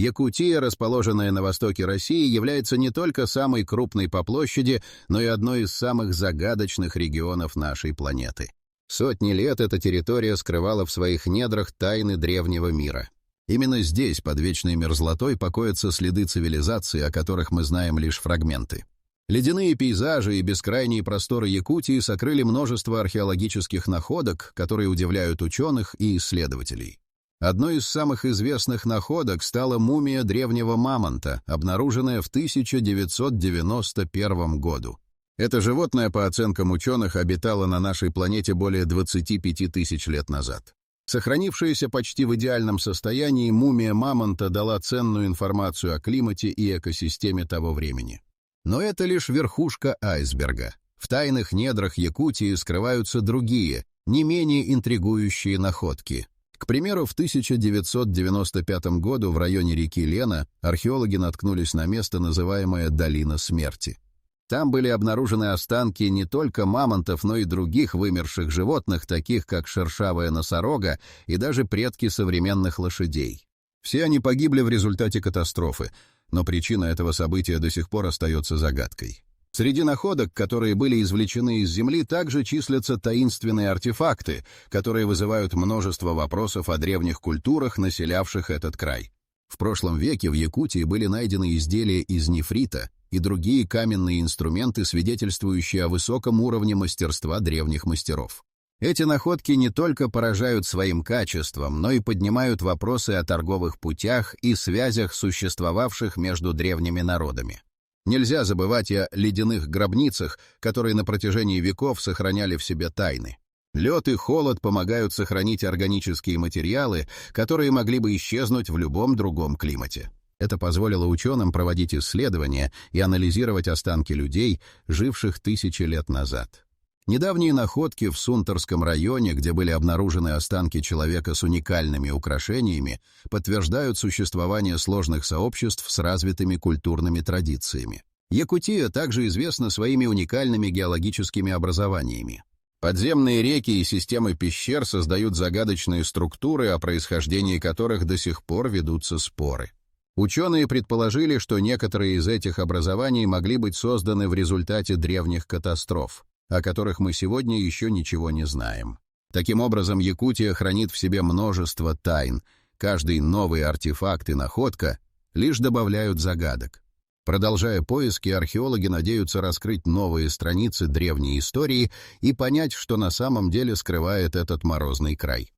Якутия, расположенная на востоке России, является не только самой крупной по площади, но и одной из самых загадочных регионов нашей планеты. Сотни лет эта территория скрывала в своих недрах тайны древнего мира. Именно здесь, под вечной мерзлотой, покоятся следы цивилизации, о которых мы знаем лишь фрагменты. Ледяные пейзажи и бескрайние просторы Якутии сокрыли множество археологических находок, которые удивляют ученых и исследователей. Одной из самых известных находок стала мумия древнего мамонта, обнаруженная в 1991 году. Это животное, по оценкам ученых, обитало на нашей планете более 25 тысяч лет назад. Сохранившаяся почти в идеальном состоянии, мумия мамонта дала ценную информацию о климате и экосистеме того времени. Но это лишь верхушка айсберга. В тайных недрах Якутии скрываются другие, не менее интригующие находки. К примеру, в 1995 году в районе реки Лена археологи наткнулись на место, называемое «Долина смерти». Там были обнаружены останки не только мамонтов, но и других вымерших животных, таких как шершавая носорога и даже предки современных лошадей. Все они погибли в результате катастрофы, но причина этого события до сих пор остается загадкой. Среди находок, которые были извлечены из земли, также числятся таинственные артефакты, которые вызывают множество вопросов о древних культурах, населявших этот край. В прошлом веке в Якутии были найдены изделия из нефрита и другие каменные инструменты, свидетельствующие о высоком уровне мастерства древних мастеров. Эти находки не только поражают своим качеством, но и поднимают вопросы о торговых путях и связях, существовавших между древними народами. Нельзя забывать о ледяных гробницах, которые на протяжении веков сохраняли в себе тайны. Лед и холод помогают сохранить органические материалы, которые могли бы исчезнуть в любом другом климате. Это позволило ученым проводить исследования и анализировать останки людей, живших тысячи лет назад. Недавние находки в Сунтерском районе, где были обнаружены останки человека с уникальными украшениями, подтверждают существование сложных сообществ с развитыми культурными традициями. Якутия также известна своими уникальными геологическими образованиями. Подземные реки и системы пещер создают загадочные структуры, о происхождении которых до сих пор ведутся споры. Ученые предположили, что некоторые из этих образований могли быть созданы в результате древних катастроф, о которых мы сегодня еще ничего не знаем. Таким образом, Якутия хранит в себе множество тайн. Каждый новый артефакт и находка лишь добавляют загадок. Продолжая поиски, археологи надеются раскрыть новые страницы древней истории и понять, что на самом деле скрывает этот морозный край.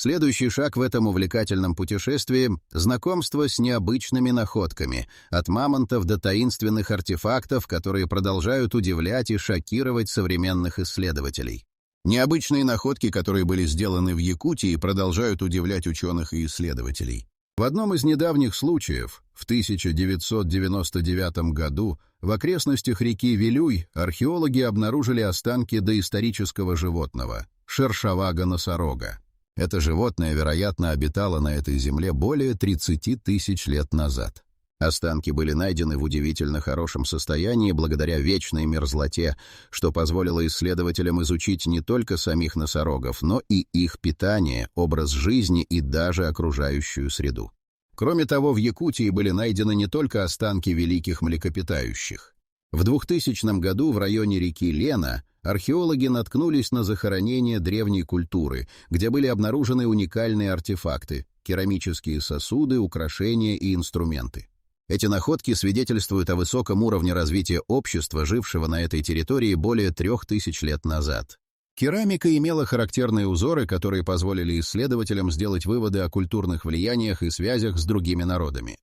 Следующий шаг в этом увлекательном путешествии — знакомство с необычными находками, от мамонтов до таинственных артефактов, которые продолжают удивлять и шокировать современных исследователей. Необычные находки, которые были сделаны в Якутии, продолжают удивлять ученых и исследователей. В одном из недавних случаев, в 1999 году, в окрестностях реки Вилюй археологи обнаружили останки доисторического животного — шершавага-носорога. Это животное, вероятно, обитало на этой земле более 30 тысяч лет назад. Останки были найдены в удивительно хорошем состоянии благодаря вечной мерзлоте, что позволило исследователям изучить не только самих носорогов, но и их питание, образ жизни и даже окружающую среду. Кроме того, в Якутии были найдены не только останки великих млекопитающих. В 2000 году в районе реки Лена археологи наткнулись на захоронение древней культуры, где были обнаружены уникальные артефакты, керамические сосуды, украшения и инструменты. Эти находки свидетельствуют о высоком уровне развития общества, жившего на этой территории более 3000 лет назад. Керамика имела характерные узоры, которые позволили исследователям сделать выводы о культурных влияниях и связях с другими народами.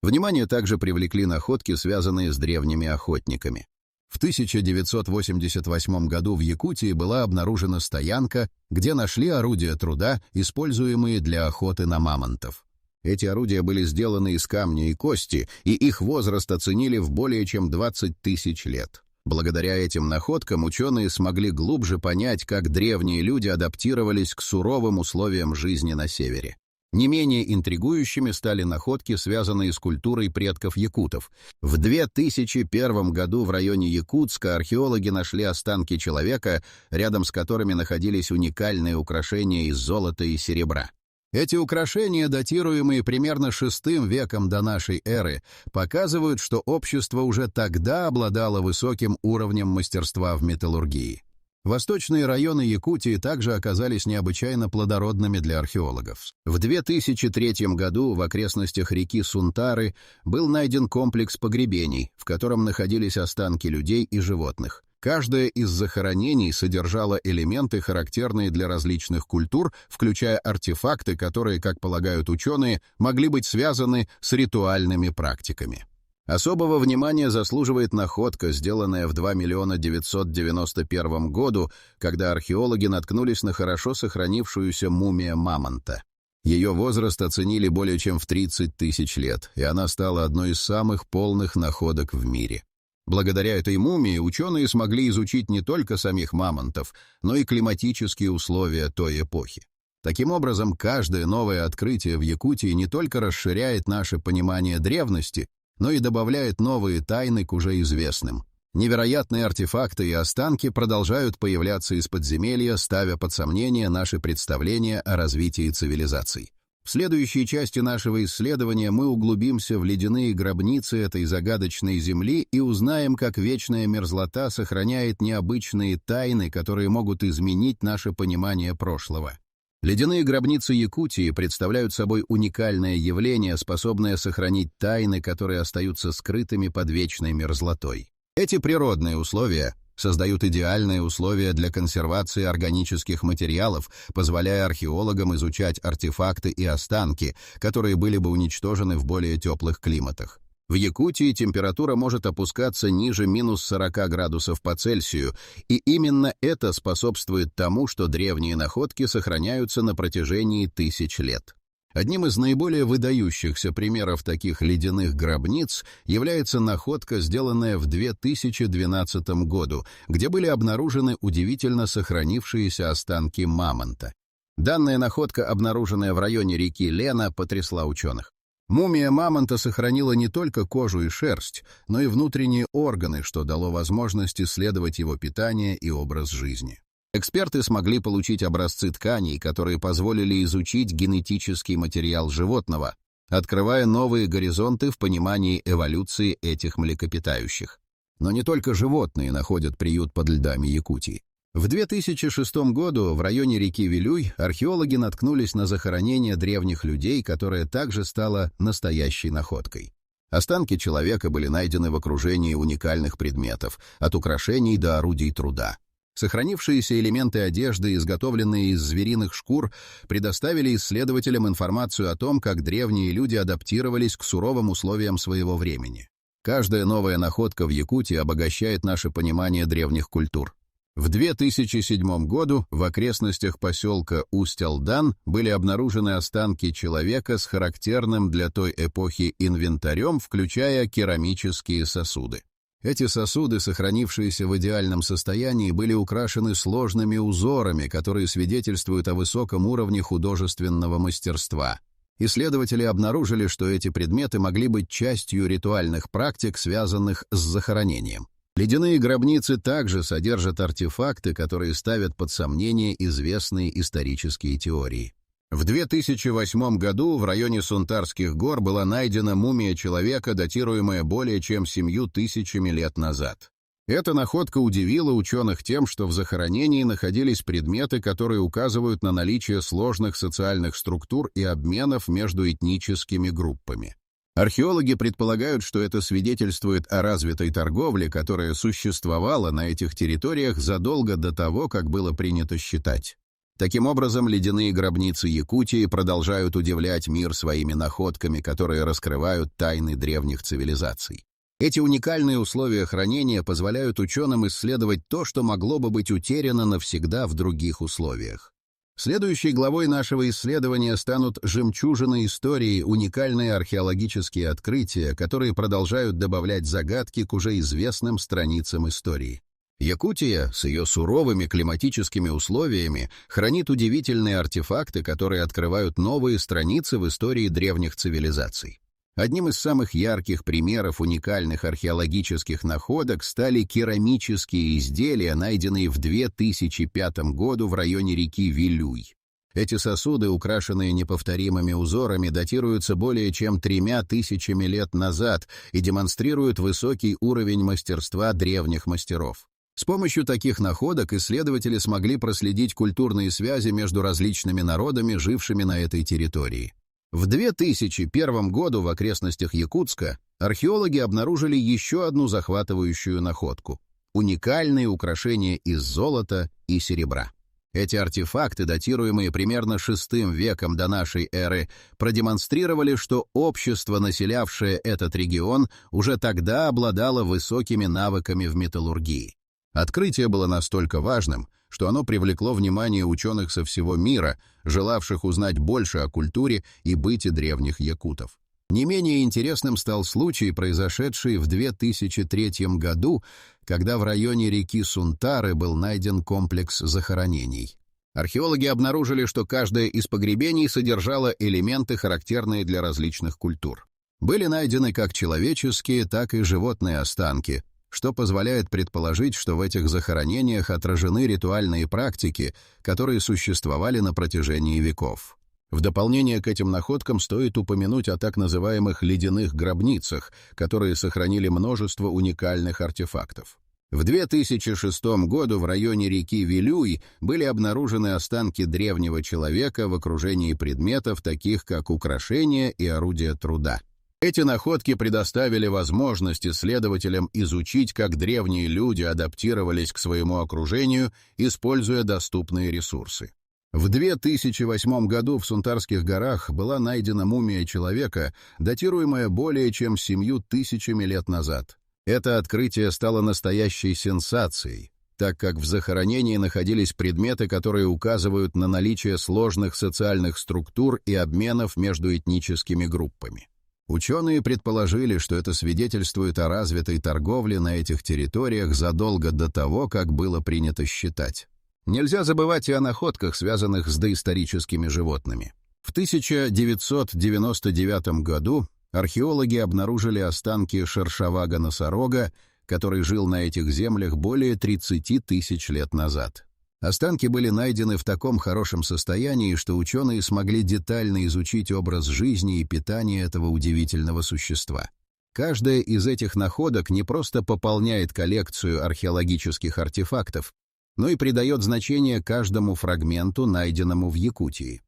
Внимание также привлекли находки, связанные с древними охотниками. В 1988 году в Якутии была обнаружена стоянка, где нашли орудия труда, используемые для охоты на мамонтов. Эти орудия были сделаны из камня и кости, и их возраст оценили в более чем 20 тысяч лет. Благодаря этим находкам ученые смогли глубже понять, как древние люди адаптировались к суровым условиям жизни на севере. Не менее интригующими стали находки, связанные с культурой предков якутов. В 2001 году в районе Якутска археологи нашли останки человека, рядом с которыми находились уникальные украшения из золота и серебра. Эти украшения, датируемые примерно VI веком до нашей эры, показывают, что общество уже тогда обладало высоким уровнем мастерства в металлургии. Восточные районы Якутии также оказались необычайно плодородными для археологов. В 2003 году в окрестностях реки Сунтары был найден комплекс погребений, в котором находились останки людей и животных. Каждое из захоронений содержало элементы, характерные для различных культур, включая артефакты, которые, как полагают ученые, могли быть связаны с ритуальными практиками. Особого внимания заслуживает находка, сделанная в 2 991 году, когда археологи наткнулись на хорошо сохранившуюся мумию мамонта. Ее возраст оценили более чем в 30 тысяч лет, и она стала одной из самых полных находок в мире. Благодаря этой мумии ученые смогли изучить не только самих мамонтов, но и климатические условия той эпохи. Таким образом, каждое новое открытие в Якутии не только расширяет наше понимание древности, но и добавляет новые тайны к уже известным. Невероятные артефакты и останки продолжают появляться из подземелья, ставя под сомнение наши представления о развитии цивилизаций. В следующей части нашего исследования мы углубимся в ледяные гробницы этой загадочной земли и узнаем, как вечная мерзлота сохраняет необычные тайны, которые могут изменить наше понимание прошлого. Ледяные гробницы Якутии представляют собой уникальное явление, способное сохранить тайны, которые остаются скрытыми под вечной мерзлотой. Эти природные условия создают идеальные условия для консервации органических материалов, позволяя археологам изучать артефакты и останки, которые были бы уничтожены в более теплых климатах. В Якутии температура может опускаться ниже минус 40 градусов по Цельсию, и именно это способствует тому, что древние находки сохраняются на протяжении тысяч лет. Одним из наиболее выдающихся примеров таких ледяных гробниц является находка, сделанная в 2012 году, где были обнаружены удивительно сохранившиеся останки мамонта. Данная находка, обнаруженная в районе реки Лена, потрясла ученых. Мумия мамонта сохранила не только кожу и шерсть, но и внутренние органы, что дало возможность исследовать его питание и образ жизни. Эксперты смогли получить образцы тканей, которые позволили изучить генетический материал животного, открывая новые горизонты в понимании эволюции этих млекопитающих. Но не только животные находят приют под льдами Якутии. В 2006 году в районе реки Вилюй археологи наткнулись на захоронение древних людей, которое также стало настоящей находкой. Останки человека были найдены в окружении уникальных предметов, от украшений до орудий труда. Сохранившиеся элементы одежды, изготовленные из звериных шкур, предоставили исследователям информацию о том, как древние люди адаптировались к суровым условиям своего времени. Каждая новая находка в Якутии обогащает наше понимание древних культур. В 2007 году в окрестностях поселка Усть-Алдан были обнаружены останки человека с характерным для той эпохи инвентарем, включая керамические сосуды. Эти сосуды, сохранившиеся в идеальном состоянии, были украшены сложными узорами, которые свидетельствуют о высоком уровне художественного мастерства. Исследователи обнаружили, что эти предметы могли быть частью ритуальных практик, связанных с захоронением. Ледяные гробницы также содержат артефакты, которые ставят под сомнение известные исторические теории. В 2008 году в районе Сунтарских гор была найдена мумия человека, датируемая более чем 7000 лет назад. Эта находка удивила ученых тем, что в захоронении находились предметы, которые указывают на наличие сложных социальных структур и обменов между этническими группами. Археологи предполагают, что это свидетельствует о развитой торговле, которая существовала на этих территориях задолго до того, как было принято считать. Таким образом, ледяные гробницы Якутии продолжают удивлять мир своими находками, которые раскрывают тайны древних цивилизаций. Эти уникальные условия хранения позволяют ученым исследовать то, что могло бы быть утеряно навсегда в других условиях. Следующей главой нашего исследования станут жемчужины истории, уникальные археологические открытия, которые продолжают добавлять загадки к уже известным страницам истории. Якутия с ее суровыми климатическими условиями хранит удивительные артефакты, которые открывают новые страницы в истории древних цивилизаций. Одним из самых ярких примеров уникальных археологических находок стали керамические изделия, найденные в 2005 году в районе реки Вилюй. Эти сосуды, украшенные неповторимыми узорами, датируются более чем 3000 лет назад и демонстрируют высокий уровень мастерства древних мастеров. С помощью таких находок исследователи смогли проследить культурные связи между различными народами, жившими на этой территории. В 2001 году в окрестностях Якутска археологи обнаружили еще одну захватывающую находку — уникальные украшения из золота и серебра. Эти артефакты, датируемые примерно VI веком до нашей эры, продемонстрировали, что общество, населявшее этот регион, уже тогда обладало высокими навыками в металлургии. Открытие было настолько важным, что оно привлекло внимание ученых со всего мира, желавших узнать больше о культуре и быте древних якутов. Не менее интересным стал случай, произошедший в 2003 году, когда в районе реки Сунтары был найден комплекс захоронений. Археологи обнаружили, что каждое из погребений содержало элементы, характерные для различных культур. Были найдены как человеческие, так и животные останки, что позволяет предположить, что в этих захоронениях отражены ритуальные практики, которые существовали на протяжении веков. В дополнение к этим находкам стоит упомянуть о так называемых ледяных гробницах, которые сохранили множество уникальных артефактов. В 2006 году в районе реки Вилюй были обнаружены останки древнего человека в окружении предметов, таких как украшения и орудия труда. Эти находки предоставили возможность исследователям изучить, как древние люди адаптировались к своему окружению, используя доступные ресурсы. В 2008 году в Сунтарских горах была найдена мумия человека, датируемая более чем 7000 лет назад. Это открытие стало настоящей сенсацией, так как в захоронении находились предметы, которые указывают на наличие сложных социальных структур и обменов между этническими группами. Ученые предположили, что это свидетельствует о развитой торговле на этих территориях задолго до того, как было принято считать. Нельзя забывать и о находках, связанных с доисторическими животными. В 1999 году археологи обнаружили останки шершавага-носорога, который жил на этих землях более 30 тысяч лет назад. Останки были найдены в таком хорошем состоянии, что ученые смогли детально изучить образ жизни и питания этого удивительного существа. Каждая из этих находок не просто пополняет коллекцию археологических артефактов, но и придает значение каждому фрагменту, найденному в Якутии.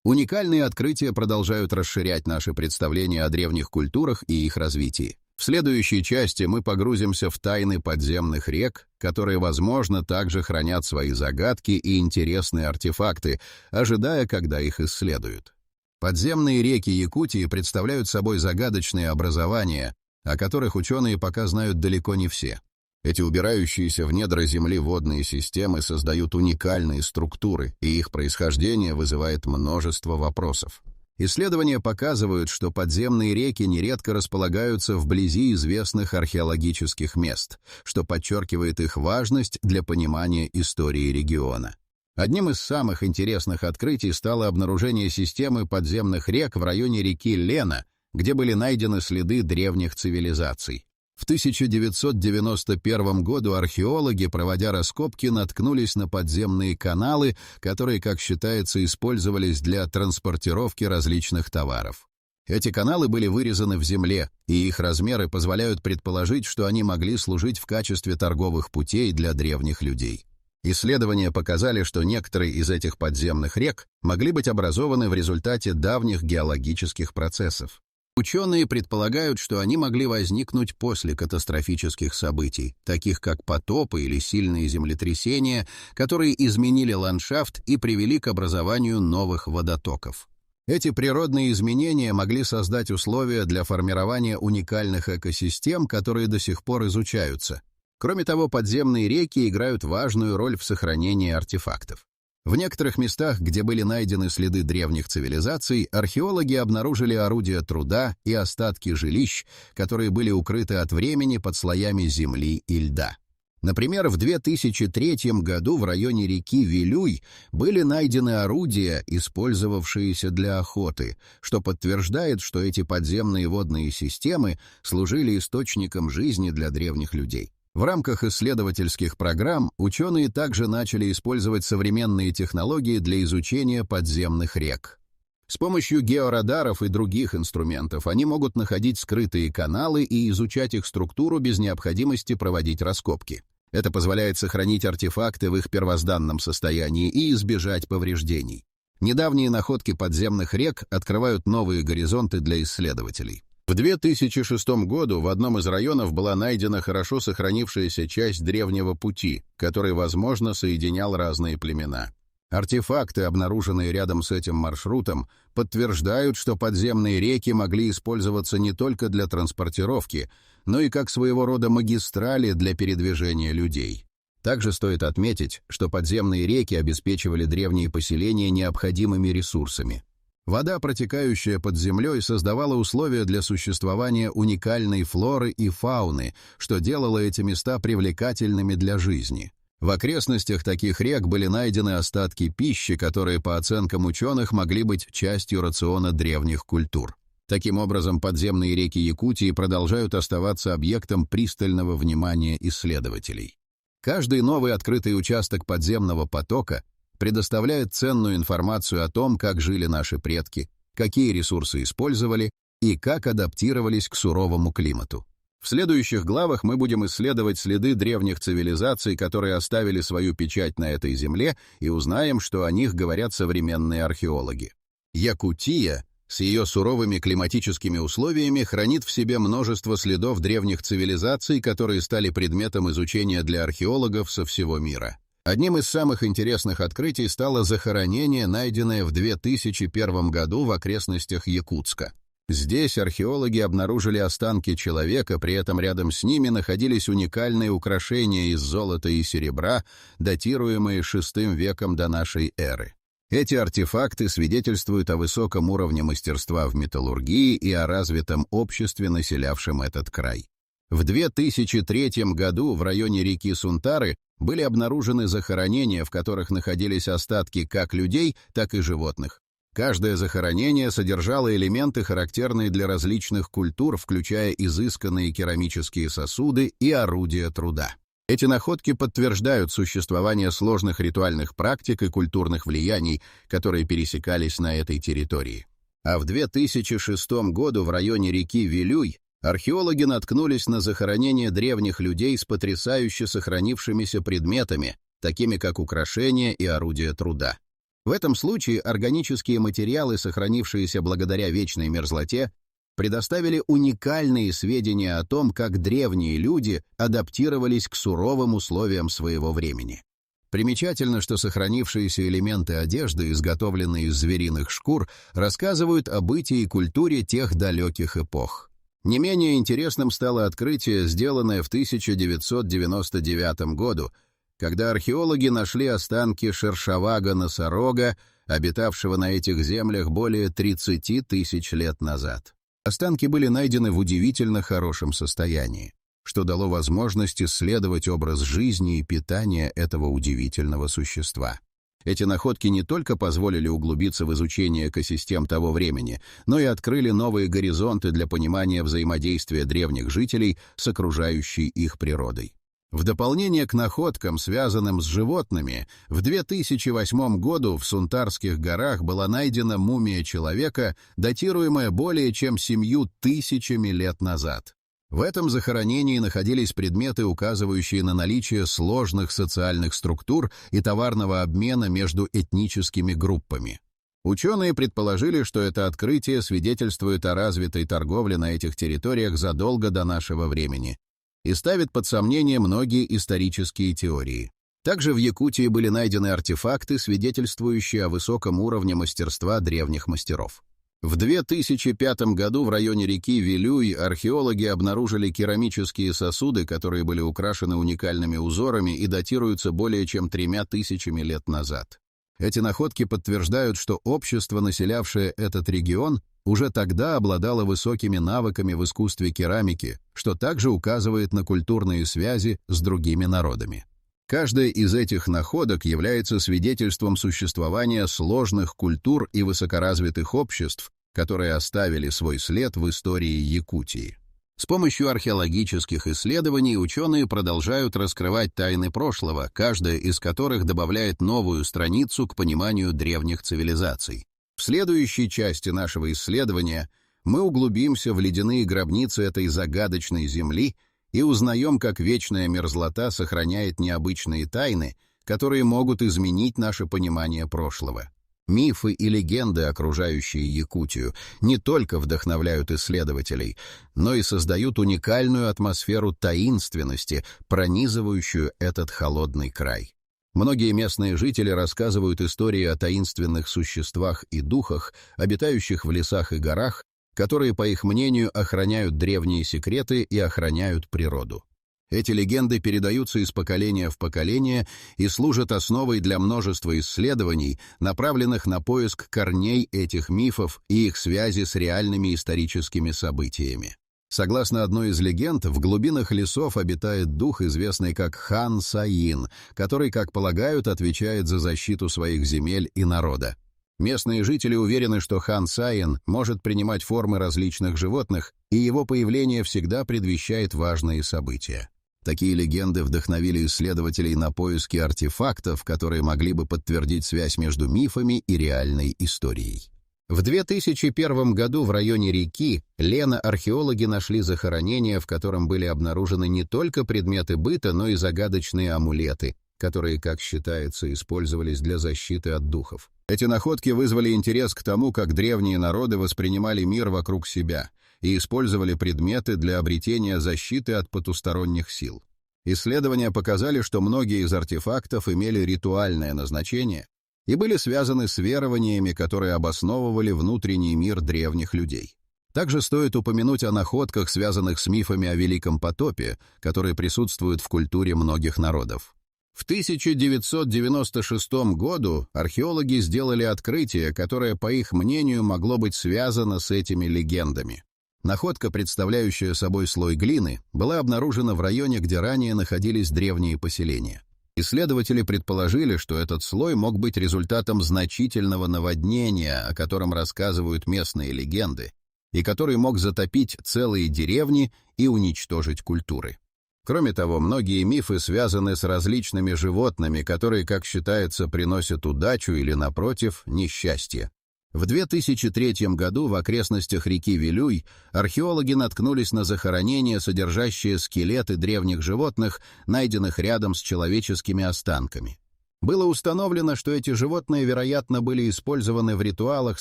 Уникальные открытия продолжают расширять наши представления о древних культурах и их развитии. В следующей части мы погрузимся в тайны подземных рек, которые, возможно, также хранят свои загадки и интересные артефакты, ожидая, когда их исследуют. Подземные реки Якутии представляют собой загадочные образования, о которых ученые пока знают далеко не все. Эти убирающиеся в недра Земли водные системы создают уникальные структуры, и их происхождение вызывает множество вопросов. Исследования показывают, что подземные реки нередко располагаются вблизи известных археологических мест, что подчеркивает их важность для понимания истории региона. Одним из самых интересных открытий стало обнаружение системы подземных рек в районе реки Лена, где были найдены следы древних цивилизаций. В 1991 году археологи, проводя раскопки, наткнулись на подземные каналы, которые, как считается, использовались для транспортировки различных товаров. Эти каналы были вырезаны в земле, и их размеры позволяют предположить, что они могли служить в качестве торговых путей для древних людей. Исследования показали, что некоторые из этих подземных рек могли быть образованы в результате давних геологических процессов. Ученые предполагают, что они могли возникнуть после катастрофических событий, таких как потопы или сильные землетрясения, которые изменили ландшафт и привели к образованию новых водотоков. Эти природные изменения могли создать условия для формирования уникальных экосистем, которые до сих пор изучаются. Кроме того, подземные реки играют важную роль в сохранении артефактов. В некоторых местах, где были найдены следы древних цивилизаций, археологи обнаружили орудия труда и остатки жилищ, которые были укрыты от времени под слоями земли и льда. Например, в 2003 году в районе реки Вилюй были найдены орудия, использовавшиеся для охоты, что подтверждает, что эти подземные водные системы служили источником жизни для древних людей. В рамках исследовательских программ ученые также начали использовать современные технологии для изучения подземных рек. С помощью георадаров и других инструментов они могут находить скрытые каналы и изучать их структуру без необходимости проводить раскопки. Это позволяет сохранить артефакты в их первозданном состоянии и избежать повреждений. Недавние находки подземных рек открывают новые горизонты для исследователей. В 2006 году в одном из районов была найдена хорошо сохранившаяся часть древнего пути, который, возможно, соединял разные племена. Артефакты, обнаруженные рядом с этим маршрутом, подтверждают, что подземные реки могли использоваться не только для транспортировки, но и как своего рода магистрали для передвижения людей. Также стоит отметить, что подземные реки обеспечивали древние поселения необходимыми ресурсами. Вода, протекающая под землей, создавала условия для существования уникальной флоры и фауны, что делало эти места привлекательными для жизни. В окрестностях таких рек были найдены остатки пищи, которые, по оценкам ученых, могли быть частью рациона древних культур. Таким образом, подземные реки Якутии продолжают оставаться объектом пристального внимания исследователей. Каждый новый открытый участок подземного потока предоставляет ценную информацию о том, как жили наши предки, какие ресурсы использовали и как адаптировались к суровому климату. В следующих главах мы будем исследовать следы древних цивилизаций, которые оставили свою печать на этой земле, и узнаем, что о них говорят современные археологи. Якутия с ее суровыми климатическими условиями хранит в себе множество следов древних цивилизаций, которые стали предметом изучения для археологов со всего мира. Одним из самых интересных открытий стало захоронение, найденное в 2001 году в окрестностях Якутска. Здесь археологи обнаружили останки человека, при этом рядом с ними находились уникальные украшения из золота и серебра, датируемые VI веком до нашей эры. Эти артефакты свидетельствуют о высоком уровне мастерства в металлургии и о развитом обществе, населявшем этот край. В 2003 году в районе реки Сунтары были обнаружены захоронения, в которых находились остатки как людей, так и животных. Каждое захоронение содержало элементы, характерные для различных культур, включая изысканные керамические сосуды и орудия труда. Эти находки подтверждают существование сложных ритуальных практик и культурных влияний, которые пересекались на этой территории. А в 2006 году в районе реки Вилюй археологи наткнулись на захоронение древних людей с потрясающе сохранившимися предметами, такими как украшения и орудия труда. В этом случае органические материалы, сохранившиеся благодаря вечной мерзлоте, предоставили уникальные сведения о том, как древние люди адаптировались к суровым условиям своего времени. Примечательно, что сохранившиеся элементы одежды, изготовленные из звериных шкур, рассказывают о бытии и культуре тех далеких эпох. Не менее интересным стало открытие, сделанное в 1999 году, когда археологи нашли останки шершавага-носорога, обитавшего на этих землях более 30 тысяч лет назад. Останки были найдены в удивительно хорошем состоянии, что дало возможность исследовать образ жизни и питания этого удивительного существа. Эти находки не только позволили углубиться в изучение экосистем того времени, но и открыли новые горизонты для понимания взаимодействия древних жителей с окружающей их природой. В дополнение к находкам, связанным с животными, в 2008 году в Сунтарских горах была найдена мумия человека, датируемая более чем 7000 лет назад. В этом захоронении находились предметы, указывающие на наличие сложных социальных структур и товарного обмена между этническими группами. Ученые предположили, что это открытие свидетельствует о развитой торговле на этих территориях задолго до нашего времени и ставит под сомнение многие исторические теории. Также в Якутии были найдены артефакты, свидетельствующие о высоком уровне мастерства древних мастеров. В 2005 году в районе реки Вилюй археологи обнаружили керамические сосуды, которые были украшены уникальными узорами и датируются более чем 3000 лет назад. Эти находки подтверждают, что общество, населявшее этот регион, уже тогда обладало высокими навыками в искусстве керамики, что также указывает на культурные связи с другими народами. Каждая из этих находок является свидетельством существования сложных культур и высокоразвитых обществ, которые оставили свой след в истории Якутии. С помощью археологических исследований ученые продолжают раскрывать тайны прошлого, каждая из которых добавляет новую страницу к пониманию древних цивилизаций. В следующей части нашего исследования мы углубимся в ледяные гробницы этой загадочной земли и узнаем, как вечная мерзлота сохраняет необычные тайны, которые могут изменить наше понимание прошлого. Мифы и легенды, окружающие Якутию, не только вдохновляют исследователей, но и создают уникальную атмосферу таинственности, пронизывающую этот холодный край. Многие местные жители рассказывают истории о таинственных существах и духах, обитающих в лесах и горах, которые, по их мнению, охраняют древние секреты и охраняют природу. Эти легенды передаются из поколения в поколение и служат основой для множества исследований, направленных на поиск корней этих мифов и их связи с реальными историческими событиями. Согласно одной из легенд, в глубинах лесов обитает дух, известный как Хан Саин, который, как полагают, отвечает за защиту своих земель и народа. Местные жители уверены, что Хан Саин может принимать формы различных животных, и его появление всегда предвещает важные события. Такие легенды вдохновили исследователей на поиски артефактов, которые могли бы подтвердить связь между мифами и реальной историей. В 2001 году в районе реки Лена археологи нашли захоронение, в котором были обнаружены не только предметы быта, но и загадочные амулеты, которые, как считается, использовались для защиты от духов. Эти находки вызвали интерес к тому, как древние народы воспринимали мир вокруг себя и использовали предметы для обретения защиты от потусторонних сил. Исследования показали, что многие из артефактов имели ритуальное назначение и были связаны с верованиями, которые обосновывали внутренний мир древних людей. Также стоит упомянуть о находках, связанных с мифами о Великом потопе, которые присутствуют в культуре многих народов. В 1996 году археологи сделали открытие, которое, по их мнению, могло быть связано с этими легендами. Находка, представляющая собой слой глины, была обнаружена в районе, где ранее находились древние поселения. Исследователи предположили, что этот слой мог быть результатом значительного наводнения, о котором рассказывают местные легенды, и который мог затопить целые деревни и уничтожить культуры. Кроме того, многие мифы связаны с различными животными, которые, как считается, приносят удачу или, напротив, несчастье. В 2003 году в окрестностях реки Вилюй археологи наткнулись на захоронения, содержащие скелеты древних животных, найденных рядом с человеческими останками. Было установлено, что эти животные, вероятно, были использованы в ритуалах,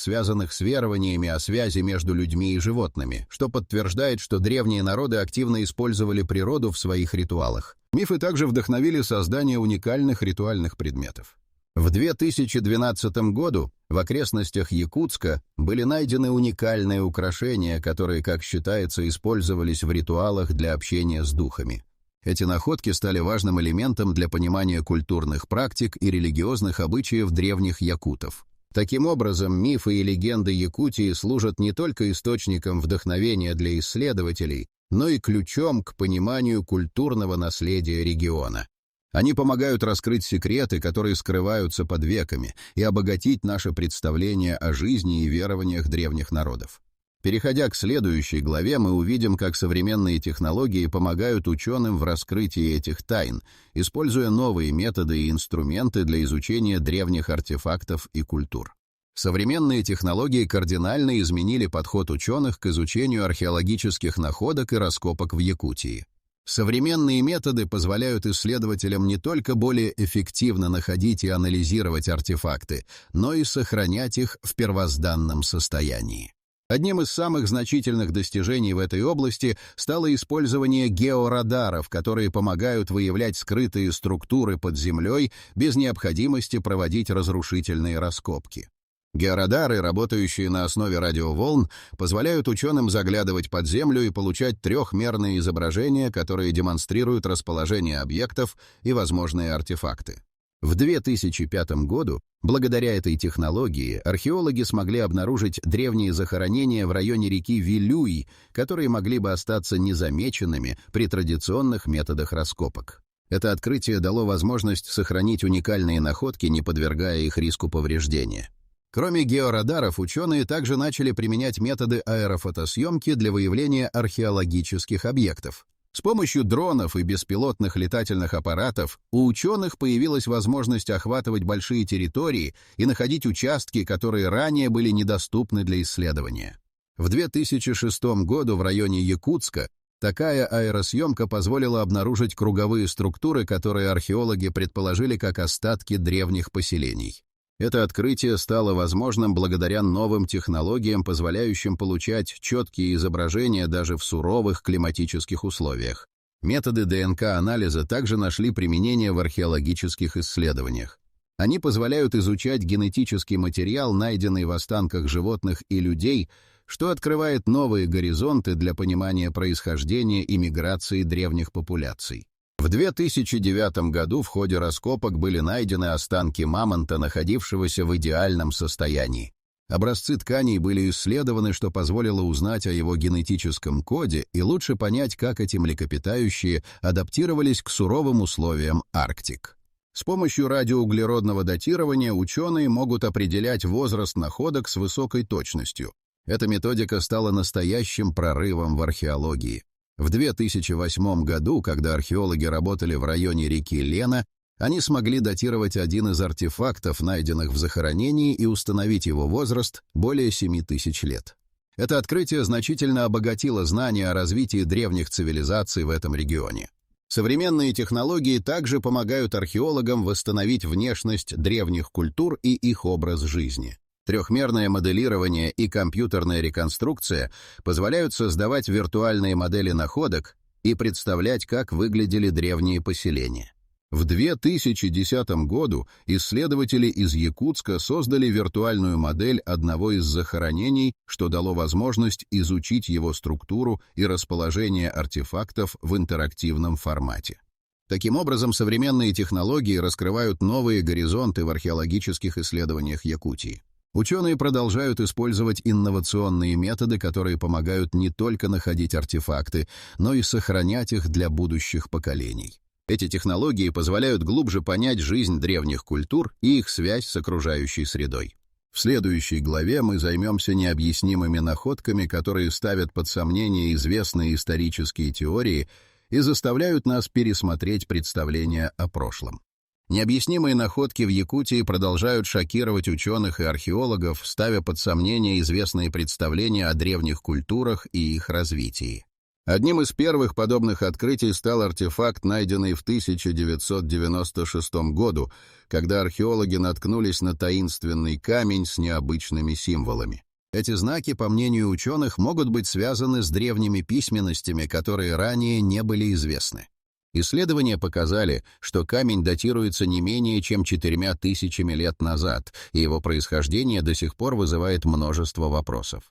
связанных с верованиями о связи между людьми и животными, что подтверждает, что древние народы активно использовали природу в своих ритуалах. Мифы также вдохновили создание уникальных ритуальных предметов. В 2012 году в окрестностях Якутска были найдены уникальные украшения, которые, как считается, использовались в ритуалах для общения с духами. Эти находки стали важным элементом для понимания культурных практик и религиозных обычаев древних якутов. Таким образом, мифы и легенды Якутии служат не только источником вдохновения для исследователей, но и ключом к пониманию культурного наследия региона. Они помогают раскрыть секреты, которые скрываются под веками, и обогатить наше представление о жизни и верованиях древних народов. Переходя к следующей главе, мы увидим, как современные технологии помогают ученым в раскрытии этих тайн, используя новые методы и инструменты для изучения древних артефактов и культур. Современные технологии кардинально изменили подход ученых к изучению археологических находок и раскопок в Якутии. Современные методы позволяют исследователям не только более эффективно находить и анализировать артефакты, но и сохранять их в первозданном состоянии. Одним из самых значительных достижений в этой области стало использование георадаров, которые помогают выявлять скрытые структуры под землей без необходимости проводить разрушительные раскопки. Георадары, работающие на основе радиоволн, позволяют ученым заглядывать под землю и получать трехмерные изображения, которые демонстрируют расположение объектов и возможные артефакты. В 2005 году, благодаря этой технологии, археологи смогли обнаружить древние захоронения в районе реки Вилюй, которые могли бы остаться незамеченными при традиционных методах раскопок. Это открытие дало возможность сохранить уникальные находки, не подвергая их риску повреждения. Кроме георадаров, ученые также начали применять методы аэрофотосъемки для выявления археологических объектов. С помощью дронов и беспилотных летательных аппаратов у ученых появилась возможность охватывать большие территории и находить участки, которые ранее были недоступны для исследования. В 2006 году в районе Якутска такая аэросъемка позволила обнаружить круговые структуры, которые археологи предположили как остатки древних поселений. Это открытие стало возможным благодаря новым технологиям, позволяющим получать четкие изображения даже в суровых климатических условиях. Методы ДНК-анализа также нашли применение в археологических исследованиях. Они позволяют изучать генетический материал, найденный в останках животных и людей, что открывает новые горизонты для понимания происхождения и миграции древних популяций. В 2009 году в ходе раскопок были найдены останки мамонта, находившегося в идеальном состоянии. Образцы тканей были исследованы, что позволило узнать о его генетическом коде и лучше понять, как эти млекопитающие адаптировались к суровым условиям Арктик. С помощью радиоуглеродного датирования ученые могут определять возраст находок с высокой точностью. Эта методика стала настоящим прорывом в археологии. В 2008 году, когда археологи работали в районе реки Лена, они смогли датировать один из артефактов, найденных в захоронении, и установить его возраст более 7000 лет. Это открытие значительно обогатило знания о развитии древних цивилизаций в этом регионе. Современные технологии также помогают археологам восстановить внешность древних культур и их образ жизни. Трехмерное моделирование и компьютерная реконструкция позволяют создавать виртуальные модели находок и представлять, как выглядели древние поселения. В 2010 году исследователи из Якутска создали виртуальную модель одного из захоронений, что дало возможность изучить его структуру и расположение артефактов в интерактивном формате. Таким образом, современные технологии раскрывают новые горизонты в археологических исследованиях Якутии. Ученые продолжают использовать инновационные методы, которые помогают не только находить артефакты, но и сохранять их для будущих поколений. Эти технологии позволяют глубже понять жизнь древних культур и их связь с окружающей средой. В следующей главе мы займемся необъяснимыми находками, которые ставят под сомнение известные исторические теории и заставляют нас пересмотреть представления о прошлом. Необъяснимые находки в Якутии продолжают шокировать ученых и археологов, ставя под сомнение известные представления о древних культурах и их развитии. Одним из первых подобных открытий стал артефакт, найденный в 1996 году, когда археологи наткнулись на таинственный камень с необычными символами. Эти знаки, по мнению ученых, могут быть связаны с древними письменностями, которые ранее не были известны. Исследования показали, что камень датируется не менее чем 4000 лет назад, и его происхождение до сих пор вызывает множество вопросов.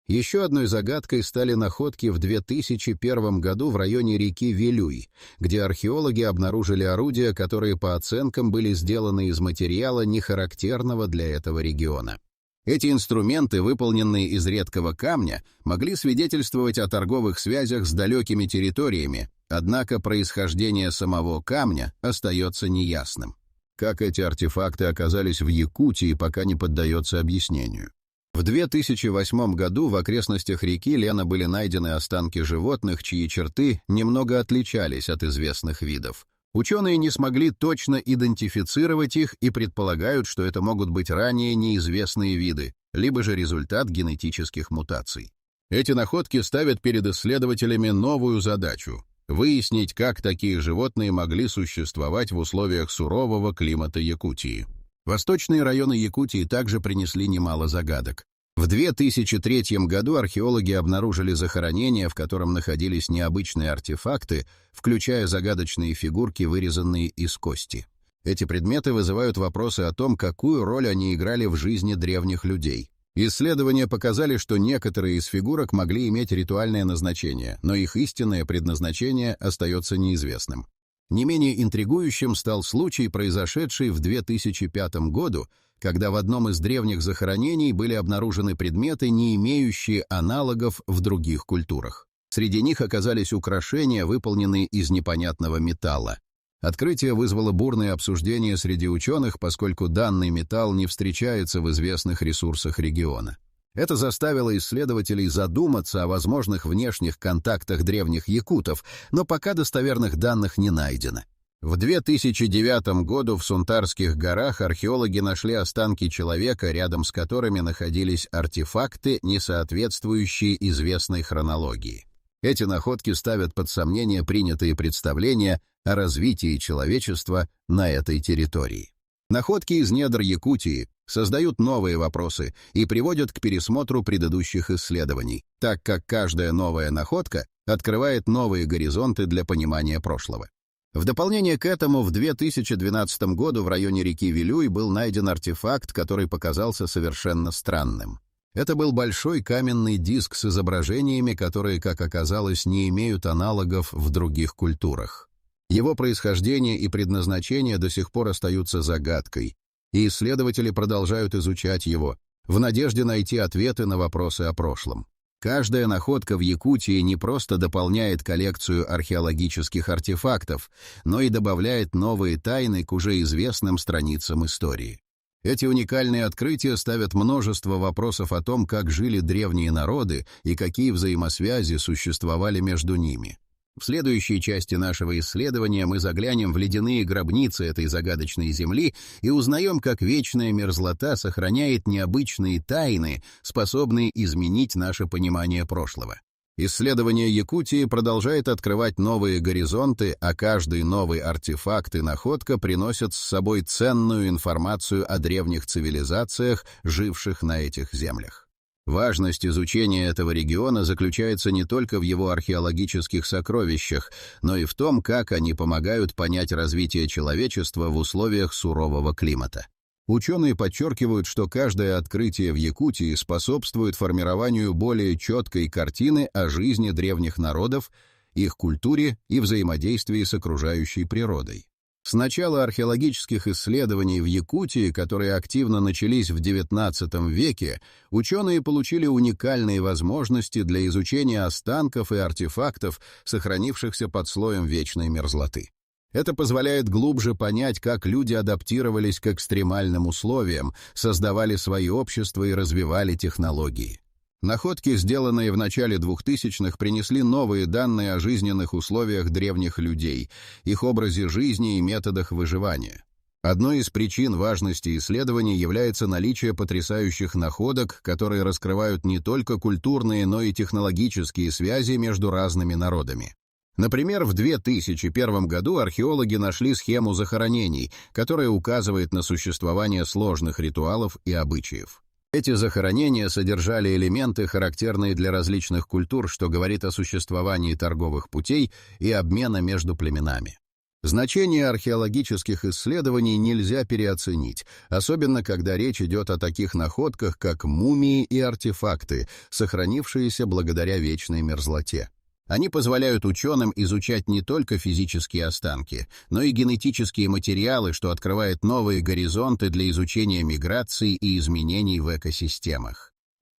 Еще одной загадкой стали находки в 2001 году в районе реки Вилюй, где археологи обнаружили орудия, которые по оценкам были сделаны из материала, не характерного для этого региона. Эти инструменты, выполненные из редкого камня, могли свидетельствовать о торговых связях с далекими территориями, однако происхождение самого камня остается неясным. Как эти артефакты оказались в Якутии, пока не поддается объяснению. В 2008 году в окрестностях реки Лена были найдены останки животных, чьи черты немного отличались от известных видов. Ученые не смогли точно идентифицировать их и предполагают, что это могут быть ранее неизвестные виды, либо же результат генетических мутаций. Эти находки ставят перед исследователями новую задачу — выяснить, как такие животные могли существовать в условиях сурового климата Якутии. Восточные районы Якутии также принесли немало загадок. В 2003 году археологи обнаружили захоронение, в котором находились необычные артефакты, включая загадочные фигурки, вырезанные из кости. Эти предметы вызывают вопросы о том, какую роль они играли в жизни древних людей. Исследования показали, что некоторые из фигурок могли иметь ритуальное назначение, но их истинное предназначение остается неизвестным. Не менее интригующим стал случай, произошедший в 2005 году, когда в одном из древних захоронений были обнаружены предметы, не имеющие аналогов в других культурах. Среди них оказались украшения, выполненные из непонятного металла. Открытие вызвало бурные обсуждения среди ученых, поскольку данный металл не встречается в известных ресурсах региона. Это заставило исследователей задуматься о возможных внешних контактах древних якутов, но пока достоверных данных не найдено. В 2009 году в Сунтарских горах археологи нашли останки человека, рядом с которыми находились артефакты, не соответствующие известной хронологии. Эти находки ставят под сомнение принятые представления о развитии человечества на этой территории. Находки из недр Якутии создают новые вопросы и приводят к пересмотру предыдущих исследований, так как каждая новая находка открывает новые горизонты для понимания прошлого. В дополнение к этому, в 2012 году в районе реки Вилюй был найден артефакт, который показался совершенно странным. Это был большой каменный диск с изображениями, которые, как оказалось, не имеют аналогов в других культурах. Его происхождение и предназначение до сих пор остаются загадкой, и исследователи продолжают изучать его, в надежде найти ответы на вопросы о прошлом. Каждая находка в Якутии не просто дополняет коллекцию археологических артефактов, но и добавляет новые тайны к уже известным страницам истории. Эти уникальные открытия ставят множество вопросов о том, как жили древние народы и какие взаимосвязи существовали между ними. В следующей части нашего исследования мы заглянем в ледяные гробницы этой загадочной земли и узнаем, как вечная мерзлота сохраняет необычные тайны, способные изменить наше понимание прошлого. Исследование Якутии продолжает открывать новые горизонты, а каждый новый артефакт и находка приносят с собой ценную информацию о древних цивилизациях, живших на этих землях. Важность изучения этого региона заключается не только в его археологических сокровищах, но и в том, как они помогают понять развитие человечества в условиях сурового климата. Ученые подчеркивают, что каждое открытие в Якутии способствует формированию более четкой картины о жизни древних народов, их культуре и взаимодействии с окружающей природой. С начала археологических исследований в Якутии, которые активно начались в XIX веке, ученые получили уникальные возможности для изучения останков и артефактов, сохранившихся под слоем вечной мерзлоты. Это позволяет глубже понять, как люди адаптировались к экстремальным условиям, создавали свои общества и развивали технологии. Находки, сделанные в начале 2000-х, принесли новые данные о жизненных условиях древних людей, их образе жизни и методах выживания. Одной из причин важности исследований является наличие потрясающих находок, которые раскрывают не только культурные, но и технологические связи между разными народами. Например, в 2001 году археологи нашли схему захоронений, которая указывает на существование сложных ритуалов и обычаев. Эти захоронения содержали элементы, характерные для различных культур, что говорит о существовании торговых путей и обмена между племенами. Значение археологических исследований нельзя переоценить, особенно когда речь идет о таких находках, как мумии и артефакты, сохранившиеся благодаря вечной мерзлоте. Они позволяют ученым изучать не только физические останки, но и генетические материалы, что открывает новые горизонты для изучения миграции и изменений в экосистемах.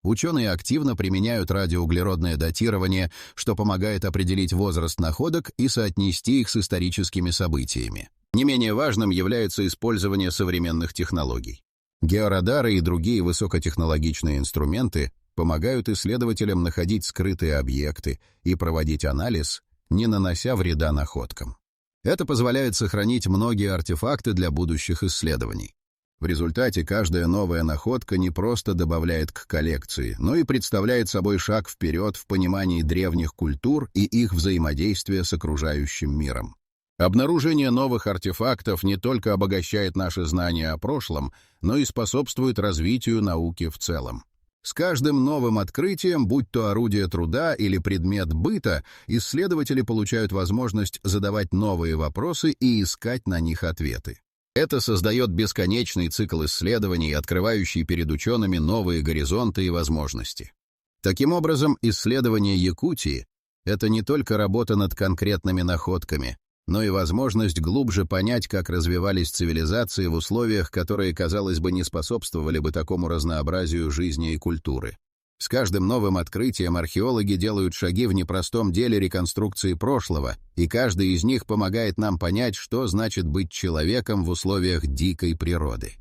Ученые активно применяют радиоуглеродное датирование, что помогает определить возраст находок и соотнести их с историческими событиями. Не менее важным является использование современных технологий. Георадары и другие высокотехнологичные инструменты помогают исследователям находить скрытые объекты и проводить анализ, не нанося вреда находкам. Это позволяет сохранить многие артефакты для будущих исследований. В результате каждая новая находка не просто добавляет к коллекции, но и представляет собой шаг вперед в понимании древних культур и их взаимодействия с окружающим миром. Обнаружение новых артефактов не только обогащает наши знания о прошлом, но и способствует развитию науки в целом. С каждым новым открытием, будь то орудие труда или предмет быта, исследователи получают возможность задавать новые вопросы и искать на них ответы. Это создает бесконечный цикл исследований, открывающий перед учеными новые горизонты и возможности. Таким образом, исследование Якутии — это не только работа над конкретными находками, но и возможность глубже понять, как развивались цивилизации в условиях, которые, казалось бы, не способствовали бы такому разнообразию жизни и культуры. С каждым новым открытием археологи делают шаги в непростом деле реконструкции прошлого, и каждый из них помогает нам понять, что значит быть человеком в условиях дикой природы.